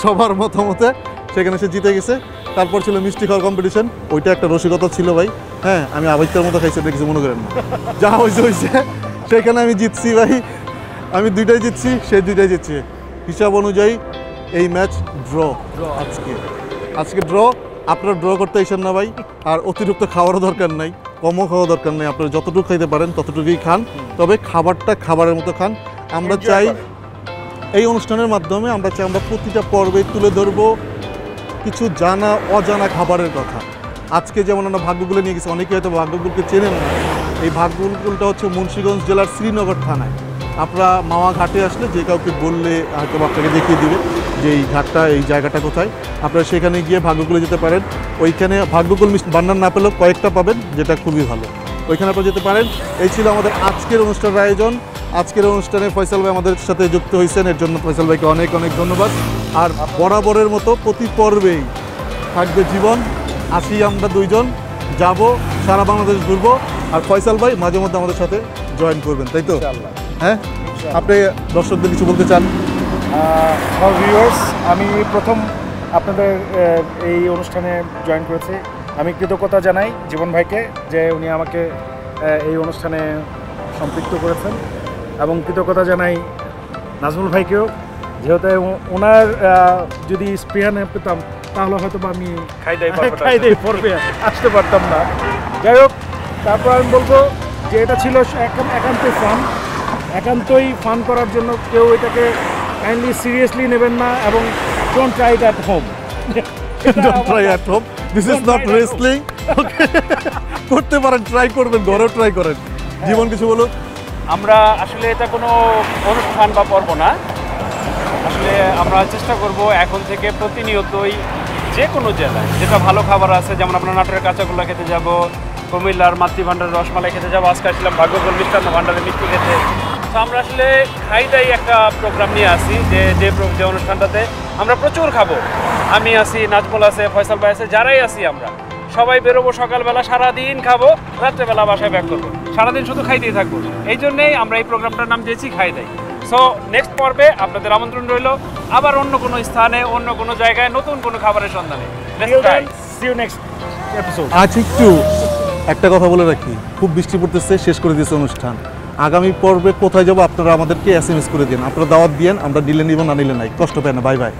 Speaker 1: সবার মতামতে, সেখানে সে জিতে গেছে। তারপর ছিল মিষ্টি খাওয়ার কম্পিটিশন, ওইটা একটা রসিকতা ছিল ভাই। হ্যাঁ, আমি আবাইকার মতো খাইছি, এটা কিছু মনে করেন না, যা হয়েছে হয়েছে। সেখানে আমি জিতছি ভাই, আমি দুইটাই জিতছি, সে দুইটাই জিতছে। হিসাব অনুযায়ী এই ম্যাচ ড্র আজকে ড্র। আপনারা ড্র করতে এসেন না ভাই, আর অতিরিক্ত খাওয়ারও দরকার নাই, কমও খাওয়া দরকার নাই। আপনারা যতটুকু খাইতে পারেন ততটুকুই খান, তবে খাবারটা খাবারের মতো খান। আমরা চাই এই অনুষ্ঠানের মাধ্যমে আমরা প্রতিটা পর্বে তুলে ধরবো কিছু জানা অজানা খাবারের কথা। আজকে যেমন আমরা ভাগ্যকুলে নিয়ে গেছি, অনেকে হয়তো ভাগ্যকুলকে চেনেন না। এই ভাগ্যকুলটা হচ্ছে মুন্সিগঞ্জ জেলার শ্রীনগর থানায়। আপনারা মাওয়া ঘাটে আসলে যে কাউকে বললে হয়তো আপনাকে দেখিয়ে দিবে যে এই ঘাটটা, এই জায়গাটা কোথায়। আপনারা সেখানে গিয়ে ভাগ্যকুলে যেতে পারেন। ওইখানে ভাগ্যকুল মিষ্টি বান্নার না পেলেও কয়েকটা পাবেন, যেটা খুবই ভালো। ওইখানে আপনারা যেতে পারেন। এই ছিল আমাদের আজকের অনুষ্ঠানের আয়োজন। আজকের অনুষ্ঠানে ফয়সাল ভাই আমাদের সাথে যুক্ত হয়েছেন, এর জন্য ফয়সাল ভাইকে অনেক অনেক ধন্যবাদ। আর বরাবরের মতো প্রতি পর্বেই থাকবে জীবন। আসি আমরা দুইজন, যাব সারা বাংলাদেশ ঘুরবো, আর ফয়সাল ভাই মাঝে মধ্যে আমাদের সাথে জয়েন করবেন, তাই তো? হ্যাঁ, আপনি দর্শকদের কিছু বলতে চান?
Speaker 3: ভিউয়ার্স, আমি প্রথম আপনাদের এই অনুষ্ঠানে জয়েন করেছি। আমি কৃতজ্ঞতা জানাই জীবন ভাইকে যে উনি আমাকে এই অনুষ্ঠানে সম্পৃক্ত করেছেন, এবং কৃতজ্ঞতা জানাই নাজমুল ভাইকেও, যেহেতু ওনার যদি স্পৃহা না পেতাম তাহলে হয়তো আমি খাইদাই পর্বে আসতে পারতাম না। যাই হোক, তারপর আমি বলবো যে এটা ছিল একান্তই ফান করার জন্য। কেউ এটাকে কাইন্ডলি সিরিয়াসলি নেবেন না, এবং don't try it at home.
Speaker 1: Don't try at home. This is not wrestling. Okay. করতে পারেন, ট্রাই করবেন, ঘরেও ট্রাই করেন। জীবন কিছু বলুন।
Speaker 2: আমরা আসলে এটা কোনো অনুষ্ঠান বা পর্ব না, আসলে আমরা চেষ্টা করব এখন থেকে প্রতিনিয়তই যে কোনো জেলায় যেটা ভালো খাবার আছে, যেমন আমরা নাটোরের কাঁচাগোল্লা খেতে যাব, কুমিল্লার মাতৃভাণ্ডারের রসমালাই খেতে যাবো, আজকে আসলাম ভাগ্যকুল মিষ্টান্ন ভাণ্ডারের মিষ্টি খেতে। তো আমরা আসলে খাইদাই একটা প্রোগ্রাম নিয়ে আসি, যে অনুষ্ঠানটাতে আমরা প্রচুর খাবো। আমি আছি, নাজমুল আছে, ফয়সাল ভাই আছে, যারাই আছি আমরা সবাই বেরোবো সকালবেলা, সারাদিন খাবো, রাত্রেবেলা বাসায় ব্যাক করবো, সারাদিন শুধু খাইতেই থাকবো। এই জন্যেই আমরা এই প্রোগ্রামটার নাম দিয়েছি খাইদাই। সো নেক্সট পর্বে আপনাদের আমন্ত্রণ রইল, আবার অন্য কোনো স্থানে, অন্য কোনো জায়গায় নতুন কোনো খাবারের সন্ধানে।
Speaker 1: আজ একটু একটা কথা বলে রাখি, খুব বৃষ্টি পড়তেছে, শেষ করে দিয়েছে অনুষ্ঠান। আগামী পর্বে কোথায় যাবো আপনারা আমাদেরকে SMS করে দিন, আপনারা দাওয়াত দিয়েন, আমরা নিলে নিব, না নিলে নাই, কষ্ট পায় না। Bye bye.